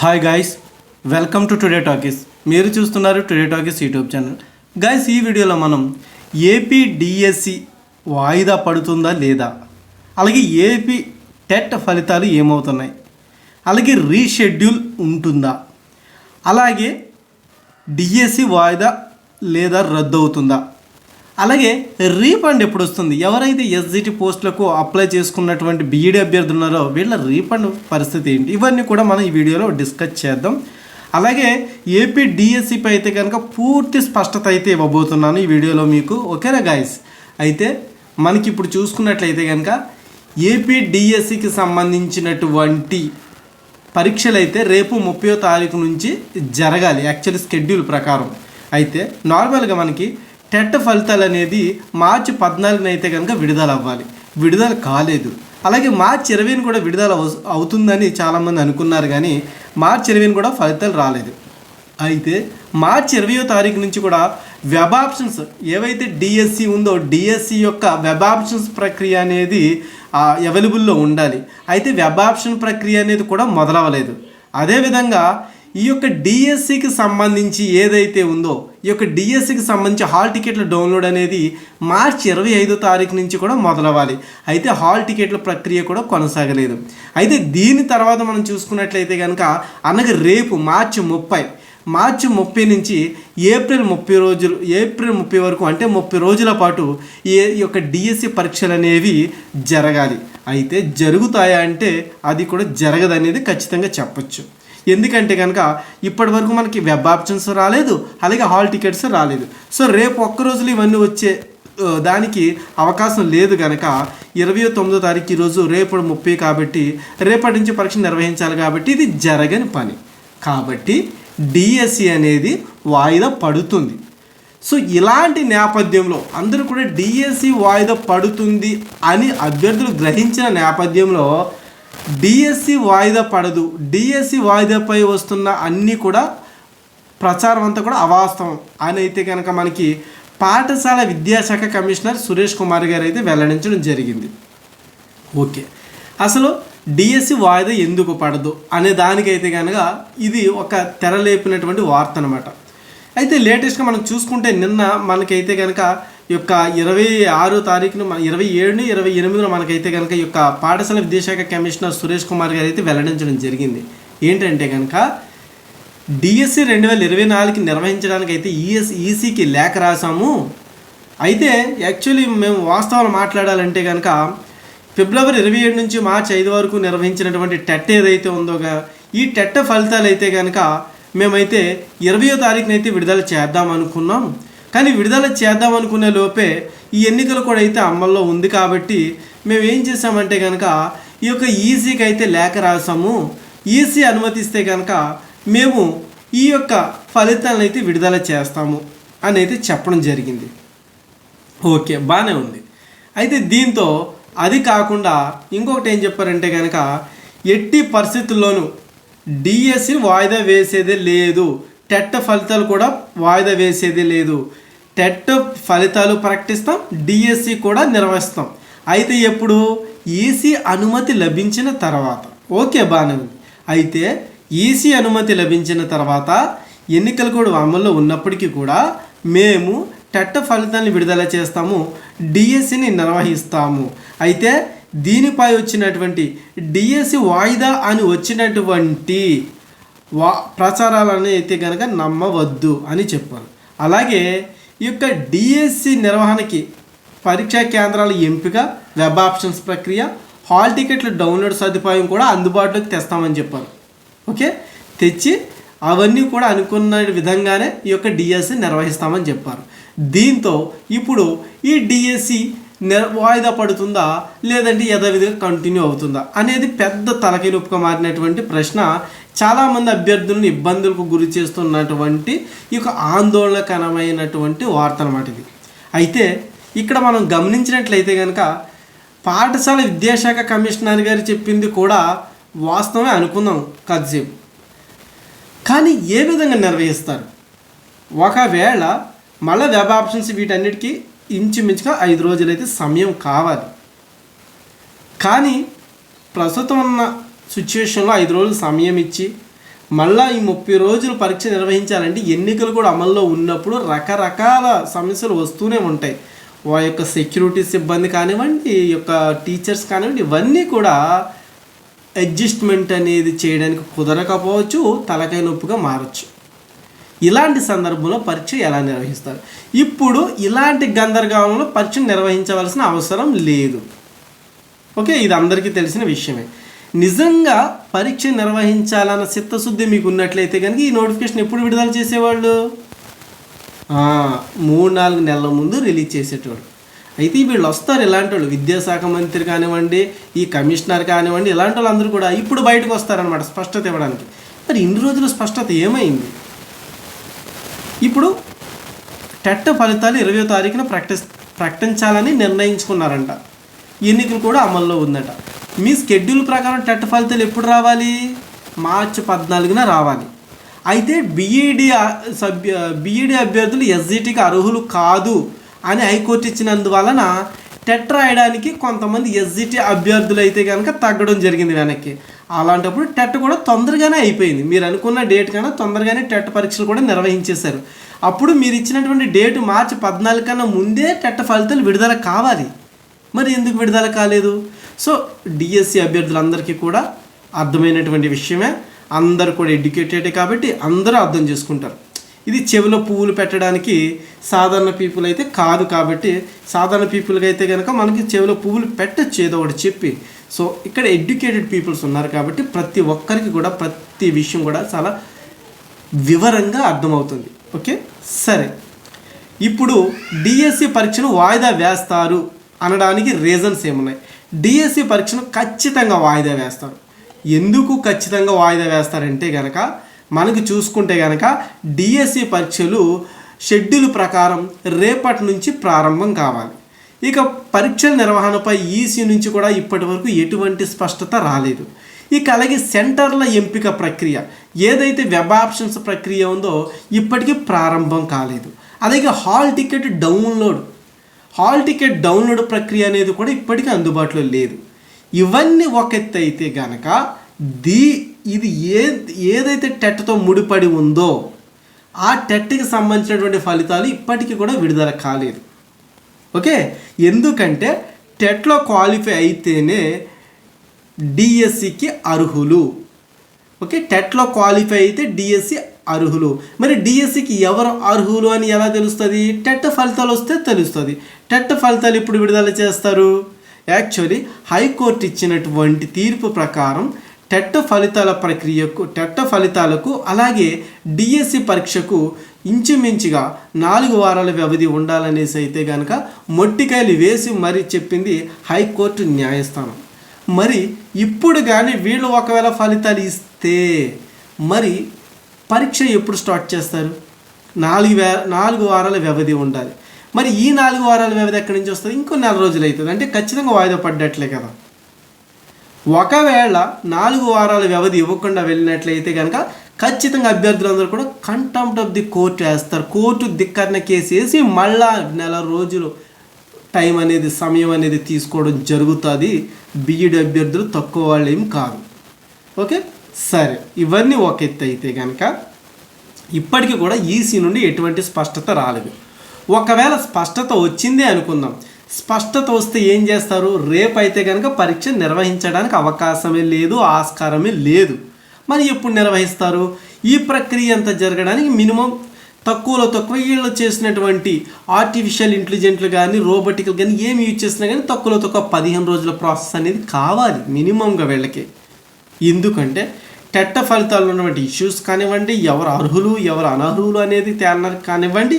Hi guys, welcome to today talkies. మీరు చూస్తున్నారు today talkies YouTube channel. Guys, ఈ వీడియోలో మనం ఏపీ డిఎస్సి వాయిదా పడుతుందా లేదా, అలాగే ఏపీ టెట్ ఫలితాలు ఏమవుతున్నాయి, అలాగే రీషెడ్యూల్ ఉంటుందా, అలాగే డిఎస్సి వాయిదా లేదా రద్దు అవుతుందా, అలాగే రీఫండ్ ఎప్పుడు వస్తుంది, ఎవరైతే ఎస్జిటి పోస్టులకు అప్లై చేసుకున్నటువంటి బీఈడీ అభ్యర్థులు ఉన్నారో వీళ్ళ రీఫండ్ పరిస్థితి ఏంటి, ఇవన్నీ కూడా మనం ఈ వీడియోలో డిస్కస్ చేద్దాం. అలాగే ఏపీ డిఎస్సిపై అయితే కనుక పూర్తి స్పష్టత అయితే ఇవ్వబోతున్నాను ఈ వీడియోలో మీకు. ఓకేనా గాయస్? అయితే మనకి ఇప్పుడు చూసుకున్నట్లయితే కనుక ఏపీ డిఎస్సికి సంబంధించినటువంటి పరీక్షలు అయితే రేపు 30వ తారీఖు నుంచి జరగాలి యాక్చువల్లీ షెడ్యూల్ ప్రకారం. అయితే నార్మల్గా మనకి టెట్ ఫలితాలు అనేది మార్చి 14న అయితే కనుక విడుదల అవ్వాలి, విడుదల కాలేదు. అలాగే మార్చి 20న కూడా విడుదల అవుతుందని చాలామంది అనుకున్నారు, కానీ మార్చి 20న కూడా ఫలితాలు రాలేదు. అయితే మార్చి 20వ తారీఖు నుంచి కూడా వెబ్ ఆప్షన్స్ ఏవైతే డిఎస్సి ఉందో డిఎస్సి యొక్క వెబ్ ఆప్షన్స్ ప్రక్రియ అనేది అవైలబుల్లో ఉండాలి. అయితే వెబ్ ఆప్షన్ ప్రక్రియ అనేది కూడా మొదలవ్వలేదు. అదేవిధంగా ఈ యొక్క డిఎస్సికి సంబంధించి ఏదైతే ఉందో ఈ యొక్క డిఎస్సికి సంబంధించి హాల్ టికెట్ల డౌన్లోడ్ అనేది మార్చి 25వ తారీఖు నుంచి కూడా మొదలవ్వాలి. అయితే హాల్ టికెట్ల ప్రక్రియ కూడా కొనసాగలేదు. అయితే దీని తర్వాత మనం చూసుకున్నట్లయితే కనుక అనగా రేపు మార్చి 30 నుంచి ఏప్రిల్ 30 వరకు, అంటే 30 రోజుల పాటు ఈ యొక్క డిఎస్సి పరీక్షలు అనేవి జరగాలి. అయితే జరుగుతాయా అంటే అది కూడా జరగదనేది ఖచ్చితంగా చెప్పచ్చు. ఎందుకంటే కనుక ఇప్పటి వరకు మనకి వెబ్ ఆప్షన్స్ రాలేదు, అలాగే హాల్ టికెట్స్ రాలేదు. సో రేపు ఒక్క రోజులు ఇవన్నీ వచ్చే దానికి అవకాశం లేదు కనుక 29వ తారీఖు ఈరోజు, రేపు 30 కాబట్టి రేపటి నుంచి పరీక్ష నిర్వహించాలి. కాబట్టి ఇది జరగని పని. కాబట్టి డిఎస్సి అనేది వాయిదా పడుతుంది. సో ఇలాంటి నేపథ్యంలో అందరూ కూడా డిఎస్సి వాయిదా పడుతుంది అని అభ్యర్థులు గ్రహించిన నేపథ్యంలో డిఎస్సి వాయిదా పడదు, డిఎస్సి వాయిదాపై వస్తున్న అన్నీ కూడా ప్రచారం అంతా కూడా అవాస్తవం అని అయితే కనుక మనకి పాఠశాల విద్యాశాఖ కమిషనర్ సురేష్ కుమార్ గారు అయితే వెల్లడించడం జరిగింది. ఓకే, అసలు డిఎస్సి వాయిదా ఎందుకు పడదు అనే దానికైతే కనుక ఇది ఒక తెరలేపినటువంటి వార్త అనమాట. అయితే లేటెస్ట్గా మనం చూసుకుంటే నిన్న మనకైతే కనుక ఈ యొక్క 26వ తారీఖున 27, 28 మనకైతే కనుక ఈ యొక్క పాఠశాల విద్యాశాఖ కమిషనర్ సురేష్ కుమార్ గారు అయితే వెల్లడించడం జరిగింది. ఏంటంటే కనుక డిఎస్సి 2024కి నిర్వహించడానికి అయితే ఈసీకి లేఖ రాసాము. అయితే యాక్చువల్లీ మేము వాస్తవాలు మాట్లాడాలంటే కనుక ఫిబ్రవరి 27 నుంచి మార్చి 5 వరకు నిర్వహించినటువంటి టెట్ ఏదైతే ఉందోగా ఈ టెట్ ఫలితాలు అయితే కనుక మేమైతే 20వ తారీఖున అయితే విడుదల చేద్దాం అనుకున్నాం. కానీ విడుదల చేద్దాం అనుకునే లోపే ఈ ఎన్నికలు కూడా అయితే అమల్లో ఉంది. కాబట్టి మేము ఏం చేసామంటే కనుక ఈ యొక్క ఈసీకి అయితే లేఖ రాసాము. ఈసీ అనుమతిస్తే కనుక మేము ఈ యొక్క ఫలితాలను అయితే విడుదల చేస్తాము అని అయితే చెప్పడం జరిగింది. ఓకే, బాగానే ఉంది. అయితే దీంతో అది కాకుండా ఇంకొకటి ఏం చెప్పారంటే కనుక ఎట్టి పరిస్థితుల్లోనూ డిఎస్సి వాయిదా వేసేదే లేదు, టెట్ ఫలితాలు కూడా వాయిదా వేసేది లేదు. టెట్ ఫలితాలు ప్రకటిస్తాం, డిఎస్సి కూడా నిర్వహిస్తాం. అయితే ఎప్పుడు ఈసీ అనుమతి లభించిన తర్వాత. ఓకే, బాగానే ఉంది. అయితే ఈసీ అనుమతి లభించిన తర్వాత ఎన్నికలు కూడా అమల్లో ఉన్నప్పటికీ కూడా మేము టెట్ ఫలితాన్ని విడుదల చేస్తాము, డిఎస్సిని నిర్వహిస్తాము. అయితే దీనిపై వచ్చినటువంటి డిఎస్సి వాయిదా అని వచ్చినటువంటి ప్రచారాలను అయితే కనుక నమ్మవద్దు అని చెప్పారు. అలాగే ఈ యొక్క డిఎస్సి నిర్వహణకి పరీక్షా కేంద్రాల ఎంపిక, వెబ్ ఆప్షన్స్ ప్రక్రియ, హాల్ టికెట్ల డౌన్లోడ్ సదుపాయం కూడా అందుబాటులోకి తెస్తామని చెప్పారు. ఓకే, తెచ్చి అవన్నీ కూడా అనుకున్న విధంగానే ఈ యొక్క డిఎస్సి నిర్వహిస్తామని చెప్పారు. దీంతో ఇప్పుడు ఈ డిఎస్సి వాయిదా పడుతుందా లేదంటే యథావిధిగా కంటిన్యూ అవుతుందా అనేది పెద్ద తలకాయ నొప్పిగా మారినటువంటి ప్రశ్న. చాలామంది అభ్యర్థులను ఇబ్బందులకు గురి చేస్తున్నటువంటి ఈ యొక్క ఆందోళనకరమైనటువంటి వార్త అన్నమాట ఇది. అయితే ఇక్కడ మనం గమనించినట్లయితే కనుక పాఠశాల విద్యాశాఖ కమిషనర్ గారు చెప్పింది కూడా వాస్తవమే అనుకుందాం కాసేపు. కానీ ఏ విధంగా నిర్వహిస్తారు? ఒకవేళ మళ్ళీ వెబ్ ఆప్షన్స్ వీటన్నిటికీ ఇంచుమించుగా 5 రోజులైతే సమయం కావాలి. కానీ ప్రస్తుతం ఉన్న సిచ్యువేషన్లో 5 రోజులు సమయం ఇచ్చి మళ్ళీ ఈ 30 రోజులు పరీక్ష నిర్వహించాలంటే ఎన్నికలు కూడా అమల్లో ఉన్నప్పుడు రకరకాల సమస్యలు వస్తూనే ఉంటాయి. వా యొక్క సెక్యూరిటీ సిబ్బంది కానివ్వండి, ఈ యొక్క టీచర్స్ కానివ్వండి, ఇవన్నీ కూడా అడ్జస్ట్మెంట్ అనేది చేయడానికి కుదరకపోవచ్చు, తలకాయ నొప్పిగా మారచ్చు. ఇలాంటి సందర్భంలో పరీక్ష ఎలా నిర్వహిస్తారు? ఇప్పుడు ఇలాంటి గందరగోళంలో పరీక్ష నిర్వహించవలసిన అవసరం లేదు. ఓకే, ఇది అందరికీ తెలిసిన విషయమే. నిజంగా పరీక్ష నిర్వహించాలన్న చిత్తశుద్ధి మీకు ఉన్నట్లయితే కనుక ఈ నోటిఫికేషన్ ఎప్పుడు విడుదల చేసేవాళ్ళు? 3-4 నెలల ముందు రిలీజ్ చేసేటోడు. అయితే వీళ్ళు వస్తారు, ఇలాంటి వాళ్ళు విద్యాశాఖ మంత్రి కానివ్వండి, ఈ కమిషనర్ కానివ్వండి, ఇలాంటి వాళ్ళు అందరూ కూడా ఇప్పుడు బయటకు వస్తారనమాట స్పష్టత ఇవ్వడానికి. మరి ఇన్ని రోజుల స్పష్టత ఏమైంది? ఇప్పుడు టెట్ ఫలితాలు 20వ తారీఖున ప్రకటించాలని నిర్ణయించుకున్నారంట. ఎన్నికలు కూడా అమల్లో ఉందట. మీ షెడ్యూల్ ప్రకారం టెట్ ఫలితాలు ఎప్పుడు రావాలి? మార్చి 14న రావాలి. అయితే బీఈడీ అభ్యర్థులు ఎస్జిటికి అర్హులు కాదు అని హైకోర్టు ఇచ్చినందువలన టెట్ రాయడానికి కొంతమంది ఎస్జిటి అభ్యర్థులు అయితే కనుక తగ్గడం జరిగింది వెనక్కి. అలాంటప్పుడు టెట్ కూడా తొందరగానే అయిపోయింది. మీరు అనుకున్న డేట్ కన్నా తొందరగానే టెట్ పరీక్షలు కూడా నిర్వహించేశారు. అప్పుడు మీరు ఇచ్చినటువంటి డేటు మార్చి 14 కన్నా ముందే టెట్ ఫలితాలు విడుదల కావాలి. మరి ఎందుకు విడుదల కాలేదు? సో డిఎస్సి అభ్యర్థులందరికీ కూడా అర్థమైనటువంటి విషయమే. అందరూ కూడా ఎడ్యుకేటెడ్ కాబట్టి అందరూ అర్థం చేసుకుంటారు. ఇది చెవిలో పువ్వులు పెట్టడానికి సాధారణ పీపుల్ అయితే కాదు. కాబట్టి సాధారణ పీపుల్కి అయితే కనుక మనకి చెవిలో పువ్వులు పెట్టచ్చు ఏదో ఒకటి చెప్పి. సో ఇక్కడ ఎడ్యుకేటెడ్ పీపుల్స్ ఉన్నారు కాబట్టి ప్రతి ఒక్కరికి కూడా ప్రతి విషయం కూడా చాలా వివరంగా అర్థమవుతుంది. ఓకే, సరే. ఇప్పుడు డిఎస్సి పరీక్షను వాయిదా వేస్తారు అనడానికి రీజన్స్ ఏమున్నాయి? డిఎస్సి పరీక్షను ఖచ్చితంగా వాయిదా వేస్తారు. ఎందుకు ఖచ్చితంగా వాయిదా వేస్తారంటే కనుక మనకి చూసుకుంటే కనుక డిఎస్సి పరీక్షలు షెడ్యూల్ ప్రకారం రేపటి నుంచి ప్రారంభం కావాలి. ఇక పరీక్షల నిర్వహణపై ఈసీ నుంచి కూడా ఇప్పటి వరకు ఎటువంటి స్పష్టత రాలేదు. ఇక అలాగే సెంటర్ల ఎంపిక ప్రక్రియ ఏదైతే వెబ్ ఆప్షన్స్ ప్రక్రియ ఉందో ఇప్పటికీ ప్రారంభం కాలేదు. అలాగే హాల్ టికెట్ డౌన్లోడ్ ప్రక్రియ అనేది కూడా ఇప్పటికీ అందుబాటులో లేదు. ఇవన్నీ ఒక ఎత్తు అయితే కనుక ఇది ఏదైతే టెట్తో ముడిపడి ఉందో ఆ టెట్కి సంబంధించినటువంటి ఫలితాలు ఇప్పటికీ కూడా విడుదల కాలేదు. ఓకే, ఎందుకంటే టెట్లో క్వాలిఫై అయితేనే డిఎస్సికి అర్హులు. ఓకే, టెట్లో క్వాలిఫై అయితే డిఎస్సి అర్హులు. మరి డిఎస్సికి ఎవరు అర్హులు అని ఎలా తెలుస్తుంది? టెట్ ఫలితాలు వస్తే తెలుస్తుంది. టెట్ ఫలితాలు ఇప్పుడు విడుదల చేస్తారు. యాక్చువల్లీ హైకోర్టు ఇచ్చినటువంటి తీర్పు ప్రకారం టెట్ ఫలితాలకు అలాగే డిఎస్సి పరీక్షకు ఇంచుమించుగా 4 వారాల వ్యవధి ఉండాలనేసి అయితే కనుక మొట్టికాయలు వేసి మరీ చెప్పింది హైకోర్టు న్యాయస్థానం. మరి ఇప్పుడు కానీ వీళ్ళు ఒకవేళ ఫలితాలు ఇస్తే మరి పరీక్ష ఎప్పుడు స్టార్ట్ చేస్తారు? 4 వారాల వ్యవధి ఉండాలి. మరి ఈ 4 వారాల వ్యవధి ఎక్కడి నుంచి వస్తుంది? ఇంకో 4 రోజులు అవుతుంది. అంటే ఖచ్చితంగా వాయిదా పడ్డట్లే కదా. ఒకవేళ 4 వారాల వ్యవధి ఇవ్వకుండా వెళ్ళినట్లయితే కనుక ఖచ్చితంగా అభ్యర్థులందరూ కూడా కంటెంప్ట్ ఆఫ్ ది కోర్టు వేస్తారు. కోర్టు ధిక్కరణ కేసు వేసి మళ్ళా 4 రోజులు సమయం అనేది తీసుకోవడం జరుగుతుంది. బీఈడీ అభ్యర్థులు తక్కువ వాళ్ళు ఏం కాదు. ఓకే, సరే. ఇవన్నీ ఒక ఎత్తు అయితే కనుక ఇప్పటికీ కూడా ఈసీ నుండి ఎటువంటి స్పష్టత రాలేదు. ఒకవేళ స్పష్టత వచ్చిందే అనుకుందాం. స్పష్టత వస్తే ఏం చేస్తారు? రేపు అయితే కనుక పరీక్ష నిర్వహించడానికి అవకాశమే లేదు, ఆస్కారమే లేదు. మరి ఎప్పుడు నిర్వహిస్తారు? ఈ ప్రక్రియ అంతా జరగడానికి మినిమం తక్కువ వీళ్ళు చేసినటువంటి ఆర్టిఫిషియల్ ఇంటెలిజెంట్లు కానీ రోబోటిక్లు కానీ ఏమి యూజ్ చేసినా కానీ తక్కువ 15 రోజుల ప్రాసెస్ అనేది కావాలి మినిమంగా వీళ్ళకి. ఎందుకంటే టెట్ ఫలితాల్లో ఉన్నటువంటి ఇష్యూస్ కానివ్వండి, ఎవరు అర్హులు ఎవరు అనర్హులు అనేది తేలడానికి కానివ్వండి,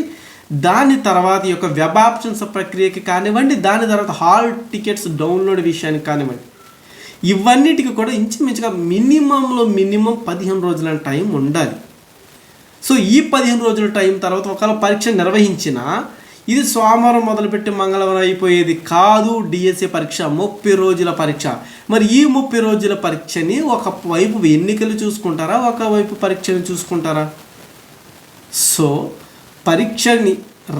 దాని తర్వాత యొక్క వెబ్ ఆప్షన్స్ ప్రక్రియకి కానివ్వండి, దాని తర్వాత హాల్ టికెట్స్ డౌన్లోడ్ విషయానికి కానివ్వండి, ఇవన్నిటికి కూడా ఇంచుమించుగా మినిమం 15 రోజుల టైం ఉండాలి. సో ఈ 15 రోజుల టైం తర్వాత ఒకవేళ పరీక్ష నిర్వహించినా ఇది సోమవారం మొదలుపెట్టి మంగళవారం అయిపోయేది కాదు. డిఎస్సి పరీక్ష 30 రోజుల పరీక్ష. మరి ఈ 30 రోజుల పరీక్షని ఒకవైపు ఎన్నికలు చూసుకుంటారా, ఒకవైపు పరీక్షని చూసుకుంటారా? సో పరీక్షని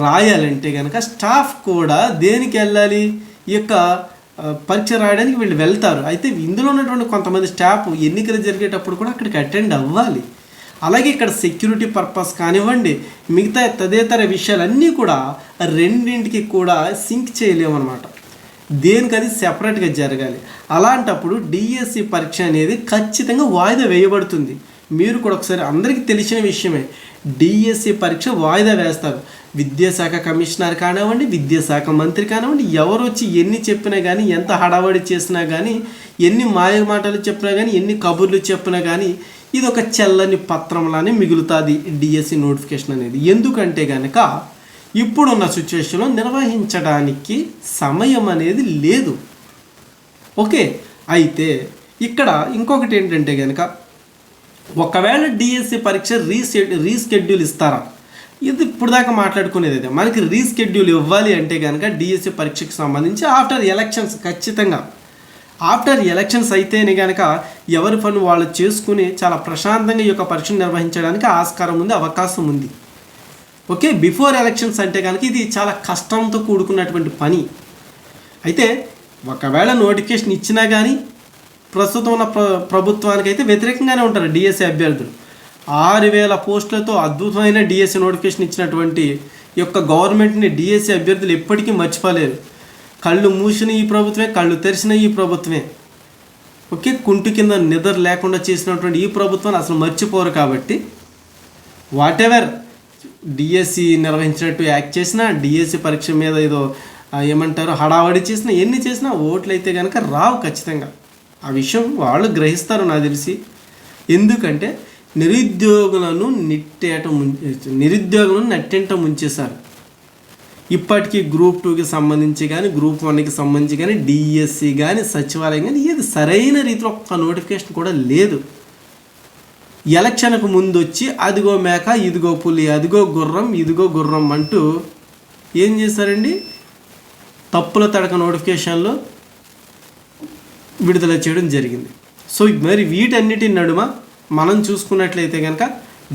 రాయాలంటే కనుక స్టాఫ్ కూడా దేనికి వెళ్ళాలి? ఈ యొక్క పరీక్ష రాయడానికి వీళ్ళు వెళ్తారు. అయితే ఇందులో ఉన్నటువంటి కొంతమంది స్టాఫ్ ఎన్నికలు జరిగేటప్పుడు కూడా అక్కడికి అటెండ్ అవ్వాలి. అలాగే ఇక్కడ సెక్యూరిటీ పర్పస్ కానివ్వండి, మిగతా తదితర విషయాలన్నీ కూడా రెండింటికి కూడా సింక్ చేయలేమన్నమాట. దేనికి అది సెపరేట్గా జరగాలి. అలాంటప్పుడు డిఎస్సి పరీక్ష అనేది ఖచ్చితంగా వాయిదా వేయబడుతుంది. మీరు కూడా ఒకసారి అందరికీ తెలిసిన విషయమే, డిఎస్సి పరీక్ష వాయిదా వేస్తారు. విద్యాశాఖ కమిషనర్ కానివ్వండి, విద్యాశాఖ మంత్రి కానివ్వండి, ఎవరు వచ్చి ఎన్ని చెప్పినా కానీ, ఎంత హడావడి చేసినా కానీ, ఎన్ని మాయ మాటలు చెప్పినా కానీ, ఎన్ని కబుర్లు చెప్పినా కానీ ఇది ఒక చెల్లని పత్రంలానే మిగులుతుంది డిఎస్సి నోటిఫికేషన్ అనేది. ఎందుకంటే కనుక ఇప్పుడున్న సిచ్యువేషన్లో నిర్వహించడానికి సమయం అనేది లేదు. ఓకే, అయితే ఇక్కడ ఇంకొకటి ఏంటంటే కనుక ఒకవేళ డిఎస్సి పరీక్ష రీషెడ్యూల్ ఇస్తారా, ఇది ఇప్పుడు దాకా మాట్లాడుకునేది అయితే మనకి రీషెడ్యూల్ ఇవ్వాలి అంటే కనుక డిఎస్సి పరీక్షకు సంబంధించి ఆఫ్టర్ ఎలక్షన్స్, ఖచ్చితంగా ఆఫ్టర్ ఎలక్షన్స్ అయితేనే కనుక ఎవరి పని వాళ్ళు చేసుకుని చాలా ప్రశాంతంగా ఈ యొక్క పరీక్షను నిర్వహించడానికి ఆస్కారం ఉంది, అవకాశం ఉంది. ఓకే, బిఫోర్ ఎలక్షన్స్ అంటే కనుక ఇది చాలా కష్టంతో కూడుకున్నటువంటి పని. అయితే ఒకవేళ నోటిఫికేషన్ ఇచ్చినా కానీ ప్రస్తుతం ఉన్న ప్రభుత్వానికి అయితే వ్యతిరేకంగానే ఉంటారు డిఎస్సి అభ్యర్థులు. 6000 పోస్టులతో అద్భుతమైన డిఎస్సి నోటిఫికేషన్ ఇచ్చినటువంటి యొక్క గవర్నమెంట్ని డిఎస్సి అభ్యర్థులు ఎప్పటికీ మర్చిపోలేరు. కళ్ళు మూసిన ఈ ప్రభుత్వమే, కళ్ళు తెరిచిన ఈ ప్రభుత్వమే. ఓకే, కుంటు కింద నిద్ర లేకుండా చేసినటువంటి ఈ ప్రభుత్వాన్ని అసలు మర్చిపోరు. కాబట్టి వాట్ ఎవర్ డిఎస్సి నిర్వహించినట్టు యాక్ట్ చేసినా, డిఎస్సి పరీక్ష మీద ఏదో ఏమంటారు హడావడి చేసినా, ఎన్ని చేసినా ఓట్లు అయితే కనుక రావు ఖచ్చితంగా. ఆ విషయం వాళ్ళు గ్రహిస్తారు నాకు తెలిసి. ఎందుకంటే నిరుద్యోగులను నట్టేట ముంచేశారు. ఇప్పటికీ గ్రూప్ 2కి సంబంధించి కానీ, గ్రూప్ 1కి సంబంధించి కానీ, డిఎస్సి కానీ, సచివాలయం కానీ ఏది సరైన రీతిలో ఒక్క నోటిఫికేషన్ కూడా లేదు. ఎలక్షన్కు ముందు వచ్చి అదిగో మేక, ఇదిగో పులి, అదిగో గుర్రం, ఇదిగో గుర్రం అంటూ ఏం చేశారండి, తప్పుల తడక నోటిఫికేషన్లు విడుదల చేయడం జరిగింది. సో మరి వీటన్నిటి నడుమ మనం చూసుకున్నట్లయితే కనుక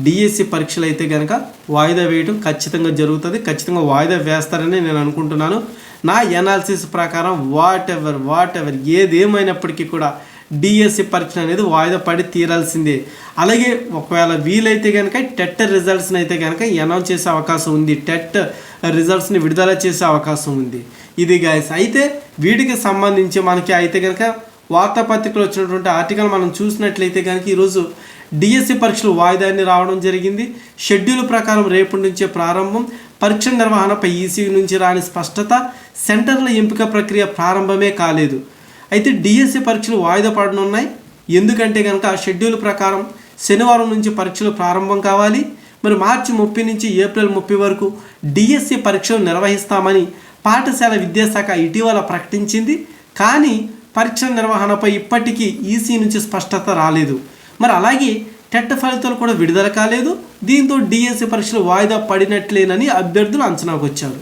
డిఎస్సి పరీక్షలు అయితే కనుక వాయిదా వేయడం ఖచ్చితంగా జరుగుతుంది. ఖచ్చితంగా వాయిదా వేస్తారని నేను అనుకుంటున్నాను. నా ఎనాలిసిస్ ప్రకారం వాట్ ఎవర్ ఏదేమైనప్పటికీ కూడా డిఎస్సి పరీక్ష అనేది వాయిదా పడి తీరాల్సిందే. అలాగే ఒకవేళ వీలైతే కనుక టెట్ రిజల్ట్స్ని అయితే కనుక అనౌన్స్ చేసే అవకాశం ఉంది, టెట్ రిజల్ట్స్ని విడుదల చేసే అవకాశం ఉంది. ఇది గైస్. అయితే వీటికి సంబంధించి మనకి అయితే కనుక వార్తాపత్రికలో వచ్చినటువంటి ఆర్టికల్ మనం చూసినట్లయితే కనుక ఈరోజు డిఎస్సి పరీక్షలు వాయిదాన్ని రావడం జరిగింది. షెడ్యూల్ ప్రకారం రేపటి నుంచే ప్రారంభం. పరీక్ష నిర్వహణపై ఈసీ నుంచి రాని స్పష్టత, సెంటర్ల ఎంపిక ప్రక్రియ ప్రారంభమే కాలేదు. అయితే డిఎస్సి పరీక్షలు వాయిదా పడనున్నాయి. ఎందుకంటే కనుక షెడ్యూల్ ప్రకారం శనివారం నుంచి పరీక్షలు ప్రారంభం కావాలి. మరి మార్చి 30 నుంచి ఏప్రిల్ 30 వరకు డిఎస్సి పరీక్షలు నిర్వహిస్తామని పాఠశాల విద్యాశాఖ ఇటీవల ప్రకటించింది. కానీ పరీక్షల నిర్వహణపై ఇప్పటికీ ఈసీ నుంచి స్పష్టత రాలేదు. మరి అలాగే టెట్ ఫలితాలు కూడా విడుదల కాలేదు. దీంతో డిఎస్సి పరీక్షలు వాయిదా పడినట్లేనని అభ్యర్థులు అంచనాకు వచ్చారు.